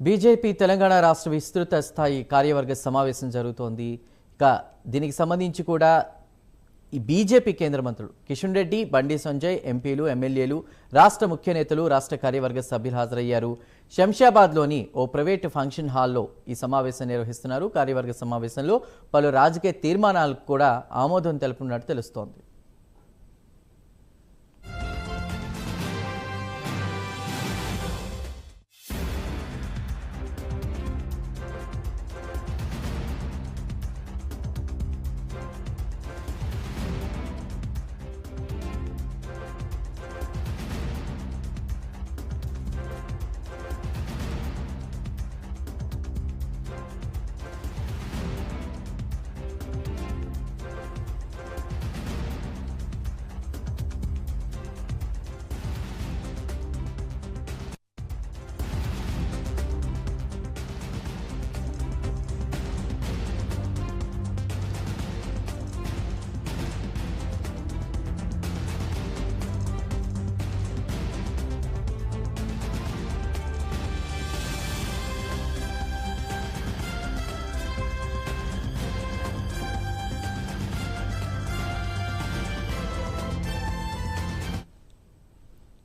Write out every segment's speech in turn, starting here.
BJP Telangana రాష్ట్ర విస్తృత స్థాయి కార్యవర్గ సమావేశం జరుగుతోంది. ఇక దీనికి సంబంధించి కూడా ఈ బీజేపీ కేంద్ర మంత్రులు కిషన్ రెడ్డి, బండి సంజయ్, ఎంపీలు, ఎమ్మెల్యేలు, రాష్ట్ర ముఖ్య నేతలు, రాష్ట్ర కార్యవర్గ సభ్యులు హాజరయ్యారు. శంషాబాద్లోని ఓ ప్రైవేటు ఫంక్షన్ హాల్లో ఈ సమావేశం నిర్వహిస్తున్నారు. కార్యవర్గ సమావేశంలో పలు రాజకీయ తీర్మానాలకు కూడా ఆమోదం తెలుపుతున్నట్టు తెలుస్తోంది.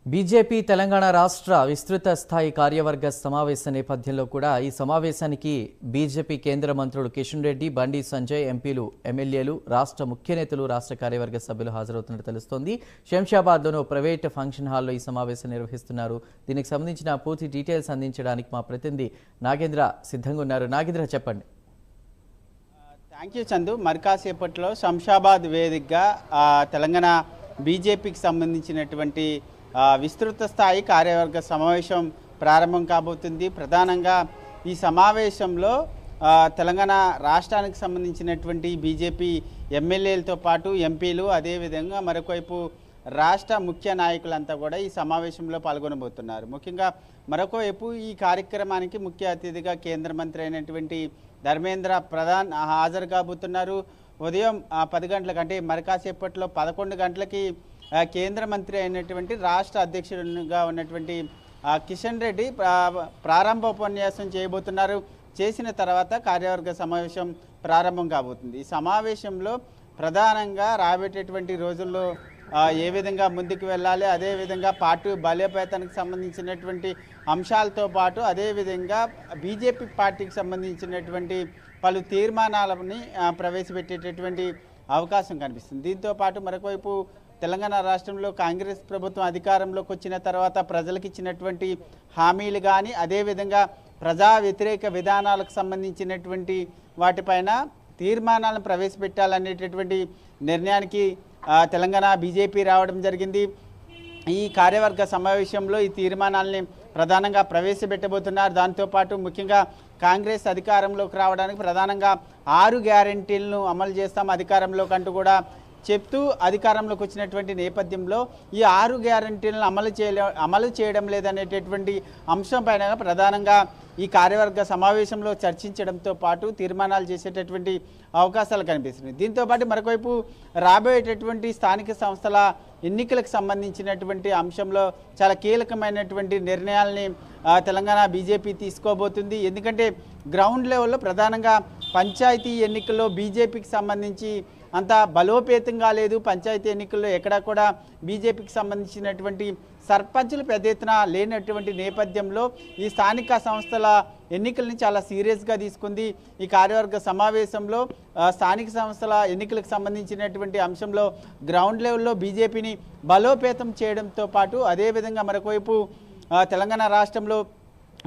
బీజేపీ తెలంగాణ రాష్ట్ర విస్తృత స్థాయి కార్యవర్గ సమావేశ నేపథ్యంలో కూడా ఈ సమావేశానికి బీజేపీ కేంద్ర మంత్రులు కిషన్ రెడ్డి, బండి సంజయ్, ఎంపీలు, ఎమ్మెల్యేలు, రాష్ట్ర ముఖ్య నేతలు, రాష్ట్ర కార్యవర్గ సభ్యులు హాజరవుతున్నట్టు తెలుస్తోంది. శంషాబాద్లోని ప్రైవేట్ ఫంక్షన్ హాల్లో ఈ సమావేశం నిర్వహిస్తున్నారు. దీనికి సంబంధించిన పూర్తి డీటెయిల్స్ అందించడానికి మా ప్రతినిధి నాగేంద్ర సిద్ధంగా ఉన్నారు. నాగేంద్ర, చెప్పండి. Thank you Chandu. మరి కాసేపట్లో శంషాబాద్ వేదికగా తెలంగాణ బీజేపీకి సంబంధించినటువంటి విస్తృత స్థాయి కార్యవర్గ సమావేశం ప్రారంభం కాబోతుంది. ప్రధానంగా ఈ సమావేశంలో తెలంగాణ రాష్ట్రానికి సంబంధించినటువంటి బీజేపీ ఎమ్మెల్యేలతో పాటు ఎంపీలు, అదేవిధంగా మరొకవైపు రాష్ట్ర ముఖ్య నాయకులంతా కూడా ఈ సమావేశంలో పాల్గొనబోతున్నారు. ముఖ్యంగా మరొకవైపు ఈ కార్యక్రమానికి ముఖ్య అతిథిగా కేంద్ర మంత్రి అయినటువంటి ధర్మేంద్ర ప్రధాన్ హాజరు కాబోతున్నారు. ఉదయం 10 గంటలకు, అంటే మరి కాసేపట్లో 11 గంటలకి కేంద్ర మంత్రి అయినటువంటి రాష్ట్ర అధ్యక్షుడిగా ఉన్నటువంటి కిషన్ రెడ్డి ప్రారంభోపన్యాసం చేయబోతున్నారు. చేసిన తర్వాత కార్యవర్గ సమావేశం ప్రారంభం కాబోతుంది. ఈ సమావేశంలో ప్రధానంగా రాబోయేటటువంటి రోజుల్లో ఏ విధంగా ముందుకు వెళ్ళాలి, అదేవిధంగా పార్టీ బలోపేతానికి సంబంధించినటువంటి అంశాలతో పాటు అదేవిధంగా బీజేపీ పార్టీకి సంబంధించినటువంటి పలు తీర్మానాలని ప్రవేశపెట్టేటటువంటి అవకాశం కనిపిస్తుంది. దీంతో పాటు మరొకవైపు తెలంగాణ రాష్ట్రంలో కాంగ్రెస్ ప్రభుత్వం అధికారంలోకి వచ్చిన తర్వాత ప్రజలకు ఇచ్చినటువంటి హామీలు కానీ, అదేవిధంగా ప్రజా వ్యతిరేక విధానాలకు సంబంధించినటువంటి వాటిపైన తీర్మానాలను ప్రవేశపెట్టాలనేటటువంటి నిర్ణయానికి తెలంగాణ బీజేపీ రావడం జరిగింది. ఈ కార్యవర్గ సమావేశంలో ఈ తీర్మానాలని ప్రధానంగా ప్రవేశపెట్టబోతున్నారు. దాంతోపాటు ముఖ్యంగా కాంగ్రెస్ అధికారంలోకి రావడానికి ప్రధానంగా 6 గ్యారెంటీలను అమలు చేస్తాం అధికారంలోకి అంటూ కూడా చెప్తూ అధికారంలోకి వచ్చినటువంటి నేపథ్యంలో ఈ 6 గ్యారెంటీలను అమలు చేయడం లేదనేటటువంటి అంశం పైన ప్రధానంగా ఈ కార్యవర్గ సమావేశంలో చర్చించడంతో పాటు తీర్మానాలు చేసేటటువంటి అవకాశాలు కనిపిస్తున్నాయి. దీంతోపాటు మరొకవైపు రాబోయేటటువంటి స్థానిక సంస్థల ఎన్నికలకు సంబంధించినటువంటి అంశంలో చాలా కీలకమైనటువంటి నిర్ణయాల్ని తెలంగాణ బీజేపీ తీసుకోబోతుంది. ఎందుకంటే గ్రౌండ్ లెవెల్లో ప్రధానంగా పంచాయతీ ఎన్నికల్లో బీజేపీకి సంబంధించి అంత బలోపేతంగా లేదు. పంచాయతీ ఎన్నికల్లో ఎక్కడా కూడా బీజేపీకి సంబంధించినటువంటి సర్పంచులు పెద్ద ఎత్తున లేనటువంటి నేపథ్యంలో ఈ స్థానిక సంస్థల ఎన్నికల్ని చాలా సీరియస్గా తీసుకుంది. ఈ కార్యవర్గ సమావేశంలో స్థానిక సంస్థల ఎన్నికలకు సంబంధించినటువంటి అంశంలో గ్రౌండ్ లెవెల్లో బీజేపీని బలోపేతం చేయడంతో పాటు అదేవిధంగా మరొకవైపు తెలంగాణ రాష్ట్రంలో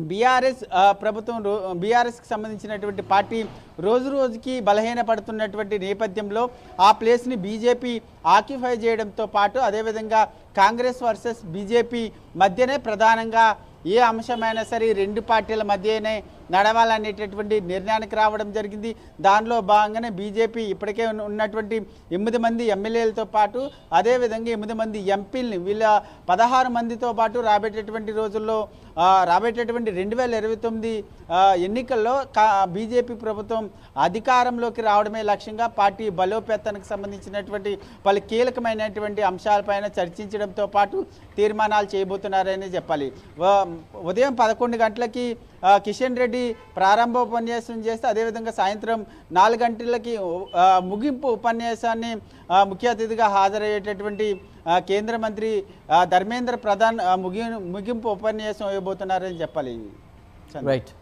బీఆర్ఎస్ ప్రభుత్వం బీఆర్ఎస్కి సంబంధించినటువంటి పార్టీ రోజు రోజుకి బలహీనపడుతున్నటువంటి నేపథ్యంలో ఆ ప్లేస్ని బీజేపీ ఆక్యుపై చేయడంతో పాటు అదేవిధంగా కాంగ్రెస్ వర్సెస్ బీజేపీ మధ్యనే ప్రధానంగా ఏ అంశమైనా సరే 2 పార్టీల మధ్యనే నడవాలనేటటువంటి నిర్ణయానికి రావడం జరిగింది. దానిలో భాగంగానే బీజేపీ ఇప్పటికే ఉన్నటువంటి 8 మంది ఎమ్మెల్యేలతో పాటు అదేవిధంగా 8 మంది ఎంపీలని వీళ్ళ 16 మందితో పాటు రాబోయేటటువంటి రోజుల్లో రాబోయేటటువంటి 2029 ఎన్నికల్లో బీజేపీ ప్రభుత్వం అధికారంలోకి రావడమే లక్ష్యంగా పార్టీ బలోపేతానికి సంబంధించినటువంటి పలు కీలకమైనటువంటి అంశాలపైన చర్చించడంతో పాటు తీర్మానాలు చేయబోతున్నారని చెప్పాలి. ఉదయం 11 గంటలకి కిషన్ రెడ్డి ప్రారంభోపన్యాసం చేస్తే అదేవిధంగా సాయంత్రం 4 గంటలకి ముగింపు ఉపన్యాసాన్ని ముఖ్య అతిథిగా హాజరయ్యేటటువంటి కేంద్ర మంత్రి ధర్మేంద్ర ప్రధాన్ ముగింపు ఉపన్యాసం ఇవ్వబోతున్నారని చెప్పాలి.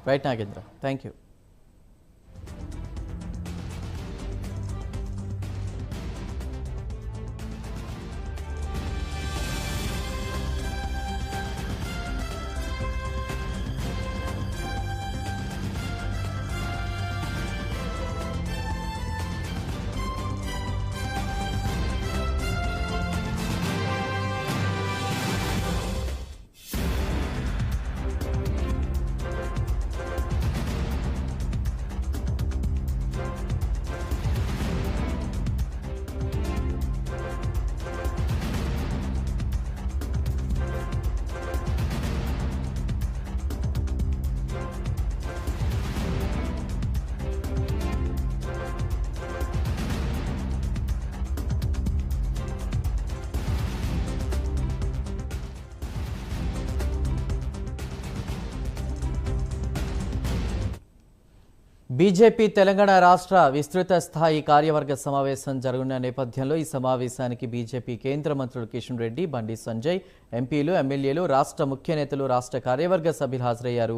Right Nagendra, thank you. BJP Telangana రాష్ట్ర విస్తృత స్థాయి కార్యవర్గ సమావేశం జరుగుతున్న నేపథ్యంలో ఈ సమావేశానికి బీజేపీ కేంద్ర మంత్రులు కిషన్ రెడ్డి, బండి సంజయ్, ఎంపీలు, ఎమ్మెల్యేలు, రాష్ట్ర ముఖ్య నేతలు, రాష్ట్ర కార్యవర్గ సభ్యులు హాజరయ్యారు.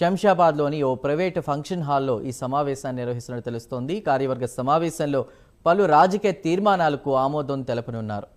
శంషాబాద్లోని ఓ ప్రైవేటు ఫంక్షన్ హాల్లో ఈ సమావేశాన్ని నిర్వహిస్తున్నట్టు తెలుస్తోంది. కార్యవర్గ సమావేశంలో పలు రాజకీయ తీర్మానాలకు ఆమోదం తెలపనున్నారు.